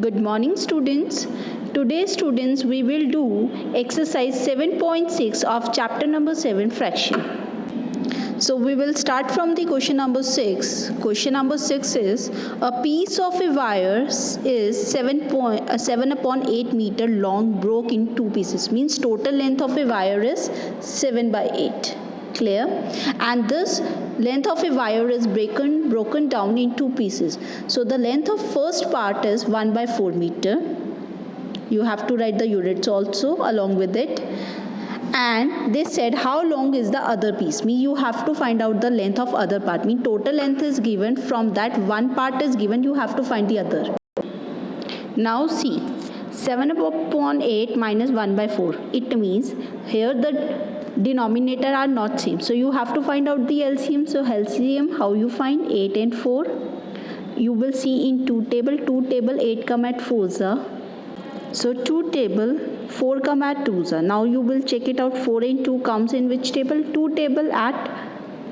Good morning students. Today students we will do exercise 7.6 of chapter number 7 fraction. So we will start from the question number 6. Question number 6 is a piece of a wire is 7 upon 8 meter long, broke in two pieces. Means total length of a wire is 7 by 8. Clear? And this length of a wire is broken down in two pieces. So the length of first part is 1 by 4 meter. You have to write the units also along with it. And they said how long is the other piece. Mean you have to find out the length of other part. Mean total length is given, from that one part is given, you have to find the other. Now see, 7 upon 8 minus 1 by 4. It means here the denominator are not same. So you have to find out the LCM. So LCM, how you find? 8 and 4. You will see in 2 table 8 come at 4. So 2 table 4 come at 2. Now you will check it out. 4 and 2 comes in which table? 2 table at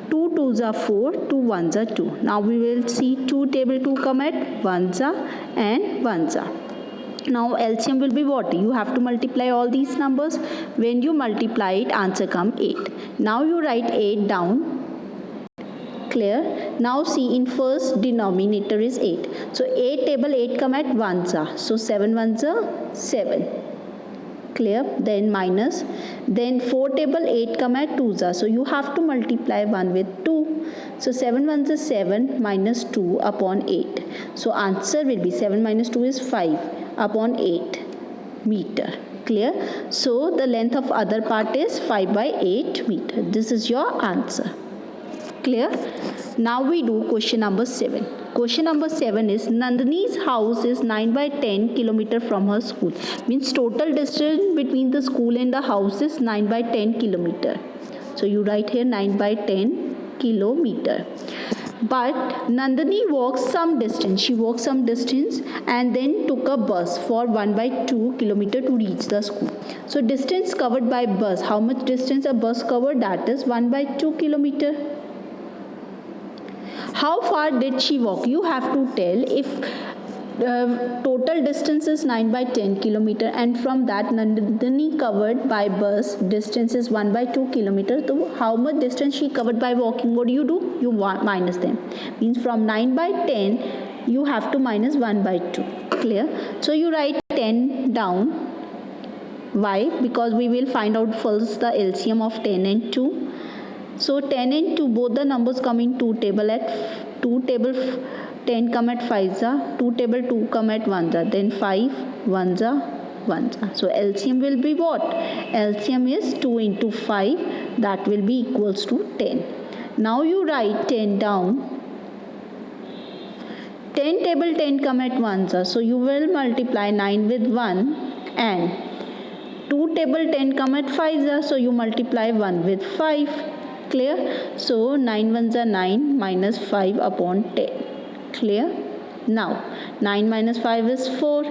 2 2s are 4, 2 1s are 2. Now we will see 2 table 2 come at 1s and 1s. Now LCM will be what? You have to multiply all these numbers. When you multiply it, answer come 8. Now you write 8 down. Clear? Now see, in first denominator is 8. So 8 table 8 come at 1s. So 7 1s are 7. Clear? Then minus. Then 4 table 8 come at 2s. So you have to multiply 1 with 2. So 7 1s is 7 minus 2 upon 8. So answer will be 7 minus 2 is 5 upon 8 meter. Clear? So the length of other part is 5 by 8 meter. This is your answer. Clear? Now we do question number 7. Question number 7 is Nandini's house is 9 by 10 kilometer from her school. Means total distance between the school and the house is 9 by 10 kilometer. So you write here 9 by 10 kilometer. But Nandini walks some distance. She walked some distance and then took a bus for 1 by 2 kilometer to reach the school. So distance covered by bus. How much distance a bus covered? That is 1 by 2 kilometer. How far did she walk? You have to tell. If total distance is 9 by 10 kilometer and from that Nandini covered by bus distance is 1 by 2 kilometer. So how much distance she covered by walking? What do? You minus them. Means from 9 by 10 you have to minus 1 by 2. Clear? So you write 10 down. Why? Because we will find out first the LCM of 10 and 2. So 10 and 2 both the numbers come in 2 table. At 2 table 10 come at 5, 2 table 2 come at 1, then 5 1, 1. So LCM will be what? LCM is 2 into 5, that will be equals to 10. Now you write 10 down. 10 table 10 come at 1, so you will multiply 9 with 1, and 2 table 10 come at 5, so you multiply 1 with 5. Clear? So 9 1s are 9 minus 5 upon 10. Clear? Now 9 minus 5 is 4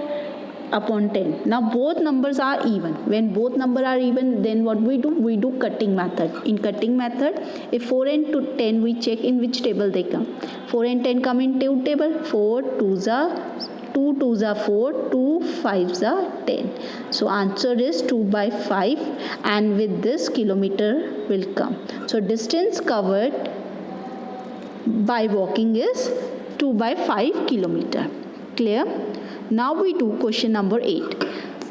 upon 10. Now both numbers are even. When both numbers are even, then what we do? We do cutting method. In cutting method, if 4 and 10 we check in which table they come. 4 and 10 come in 2 table. 4 2s are 2 2s are 4, 2 5s are 10. So answer is 2 by 5, and with this kilometer will come. So distance covered by walking is 2 by 5 kilometer. Clear? Now we do question number 8.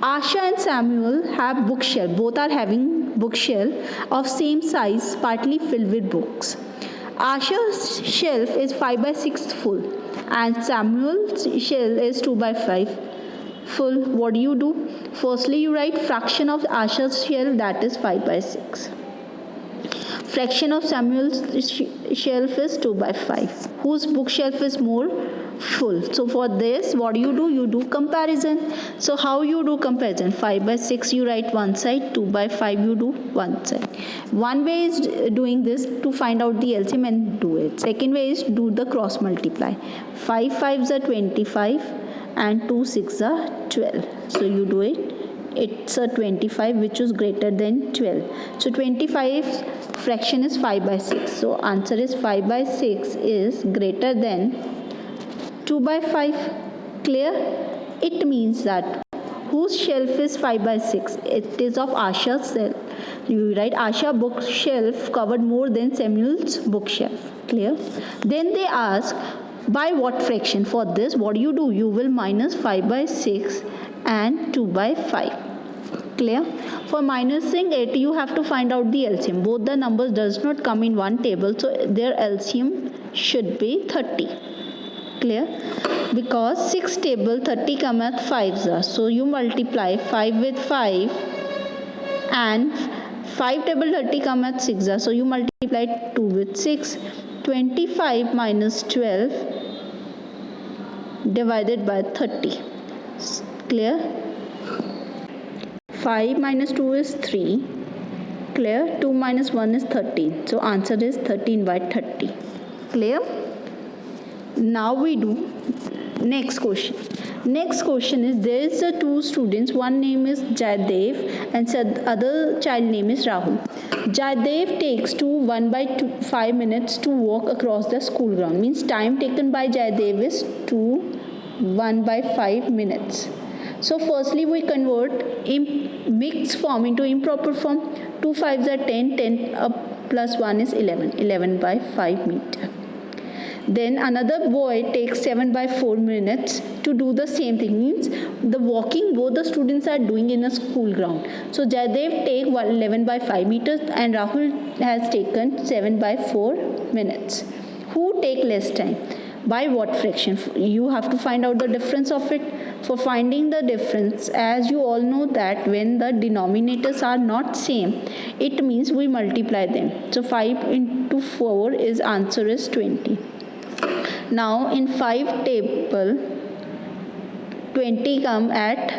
Asha and Samuel have bookshelf. Both are having bookshelf of same size, partly filled with books. Asha's shelf is 5 by 6 full and Samuel's shelf is 2 by 5 full. What do you do? Firstly, you write fraction of Asha's shelf, that is 5 by 6. Fraction of Samuel's shelf is 2 by 5. Whose bookshelf is more full? So for this, what do? You do comparison. So how you do comparison? 5 by 6 you write one side, 2 by 5 you do one side. One way is doing this to find out the LCM and do it. Second way is do the cross multiply. 5 5s are 25 and 2 6s are 12. So you do it. It's a 25 which is greater than 12. So 25 fraction is 5 by 6. So answer is 5 by 6 is greater than 2 by 5. Clear? It means that whose shelf is 5 by 6? It is of Asha's shelf. You write Asha bookshelf covered more than Samuel's bookshelf. Clear? Then they ask by what fraction? For this, what do? You will minus 5 by 6 and 2 by 5. Clear? For minusing it, you have to find out the LCM. Both the numbers does not come in one table, so their LCM should be 30. Clear? Because 6 table 30 come at 5, so you multiply 5 with 5, and 5 table 30 come at 6, so you multiply 2 with 6. 25 minus 12 divided by 30. Clear? 5 minus 2 is 3. Clear? 2 minus 1 is 13. So answer is 13 by 30. Clear? Now we do next question. Next question is, there is two students. One name is Jaydev and other child name is Rahul. Jaydev takes 5 minutes to walk across the school ground. Means time taken by Jaydev is 1 by 5 minutes. So firstly we convert mixed form into improper form. 2 5s are 10, 10 plus 1 is 11, 11 by 5 meter. Then another boy takes 7 by 4 minutes to do the same thing. Means the walking both the students are doing in a school ground. So Jaydev take 11 by 5 meters and Rahul has taken 7 by 4 minutes. Who take less time? By what fraction? You have to find out the difference of it. For finding the difference, as you all know that when the denominators are not same, it means we multiply them. So 5 into 4 is answer is 20. Now in 5 table 20 come at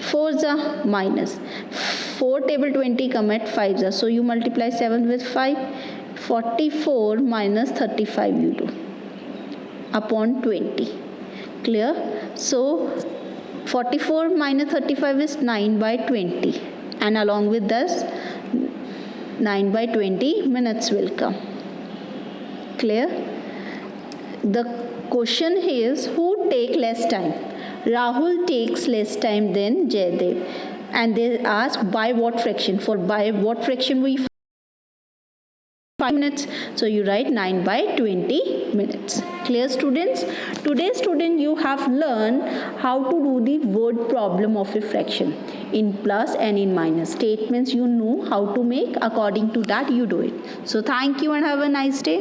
4 minus 4 table 20 come at 5, so you multiply 7 with 5. 44 minus 35 you do upon 20. Clear? So 44 minus 35 is 9 by 20, and along with this 9 by 20 minutes will come. Clear? The question is, who take less time? Rahul takes less time than Jaydev, and they ask by what fraction. For by what fraction we 5 minutes, so you write 9 by 20 minutes. Clear, students? Today student, you have learned how to do the word problem of a fraction in plus and in minus. Statements you know how to make, according to that you do it. So thank you and have a nice day.